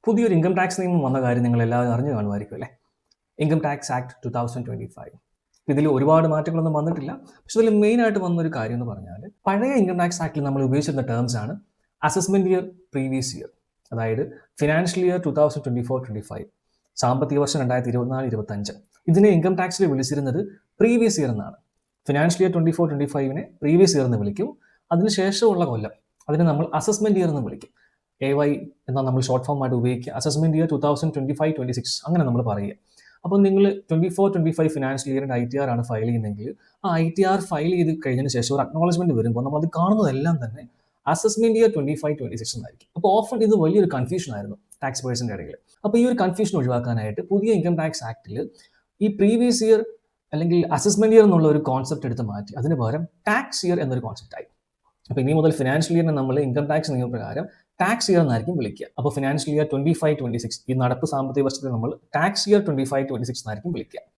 പുതിയൊരു income tax നിയമം വന്ന കാര്യം നിങ്ങൾ എല്ലാവരും അറിഞ്ഞു കാണുമായിരിക്കും അല്ലേ? Income tax act 2025. ഇതിൽ ഒരുപാട് മാറ്റങ്ങളൊന്നും വന്നിട്ടില്ല. പക്ഷെ ഇതിൽ മെയിനായിട്ട് വന്നൊരു കാര്യം എന്ന് പറഞ്ഞാൽ, പഴയ ഇൻകം ടാക്സ് ആക്ടിൽ നമ്മൾ ഉപയോഗിച്ചിരുന്ന ടേംസ് ആണ് അസസ്മെന്റ് ഇയർ, പ്രീവിയസ് ഇയർ. അതായത് ഫിനാൻഷ്യൽ ഇയർ 2024-25, സാമ്പത്തിക വർഷം 2024-25. ഇതിനെ ഇൻകം ടാക്സിൽ വിളിച്ചിരുന്നത് പ്രീവിയസ് ഇയർ എന്നാണ്. ഫിനാൻഷ്യൽ ഇയർ 24-25 പ്രീവിയസ് ഇയർ എന്ന് വിളിക്കും. അതിനുശേഷമുള്ള കൊല്ലം അതിനെ നമ്മൾ അസസ്മെന്റ് ഇയർ എന്ന് വിളിക്കും. AY എന്നാൽ നമ്മൾ ഷോർട്ട് ഫോം ആയിട്ട് ഉപയോഗിക്കുക. അസസ്മെന്റ് ഇയർ 2025-26 അങ്ങനെ നമ്മൾ പറയുക. അപ്പോൾ നിങ്ങൾ 24-25 ഫിനാൻഷ്യൽ ഇയറിൻ്റെ ITR ആണ് ഫയൽ ചെയ്യുന്നതെങ്കിൽ ആ ITR ഫയൽ ചെയ്ത് കഴിഞ്ഞതിന് ശേഷം ഒരു അക്നോളജ്മെന്റ് വരുമ്പോൾ നമ്മളത് കാണുന്നതെല്ലാം തന്നെ അസസ്മെന്റ് ഇയർ 25-26 എന്നായിരിക്കും. അപ്പോൾ ഓഫൺ ഇത് വലിയൊരു കൺഫ്യൂഷൻ ആയിരുന്നു ടാക്സ് പേഴ്സൻ്റെ ഇടയിൽ. അപ്പോൾ ഈ ഒരു കൺഫ്യൂഷൻ ഒഴിവാക്കാനായിട്ട് പുതിയ ഇൻകം ടാക്സ് ആക്ടിൽ ഈ പ്രീവിയസ് ഇയർ അല്ലെങ്കിൽ അസസ്മെന്റ് ഇയർ എന്നുള്ള ഒരു കോൺസെപ്റ്റ് എടുത്ത് മാറ്റി അതിന് പകരം ടാക്സ് ഇയർ എന്നൊരു കോൺസെപ്റ്റ് ആയി. അപ്പോൾ ഇനി മുതൽ ഫിനാൻഷ്യൽ ഇയറിനെ നമ്മൾ ഇൻകം ടാക്സ് നിയമപ്രകാരം ടാക്സ് ഇയർ എന്നായിരിക്കും വിളിക്കുക. അപ്പോൾ ഫിനാൻഷ്യൽ ഇയർ 25-26 ഈ നടപ്പ് സാമ്പത്തിക വർഷത്തിൽ നമ്മൾ ടാക്സ് ഇയർ 25-26 എന്നായിരിക്കും വിളിക്കുക.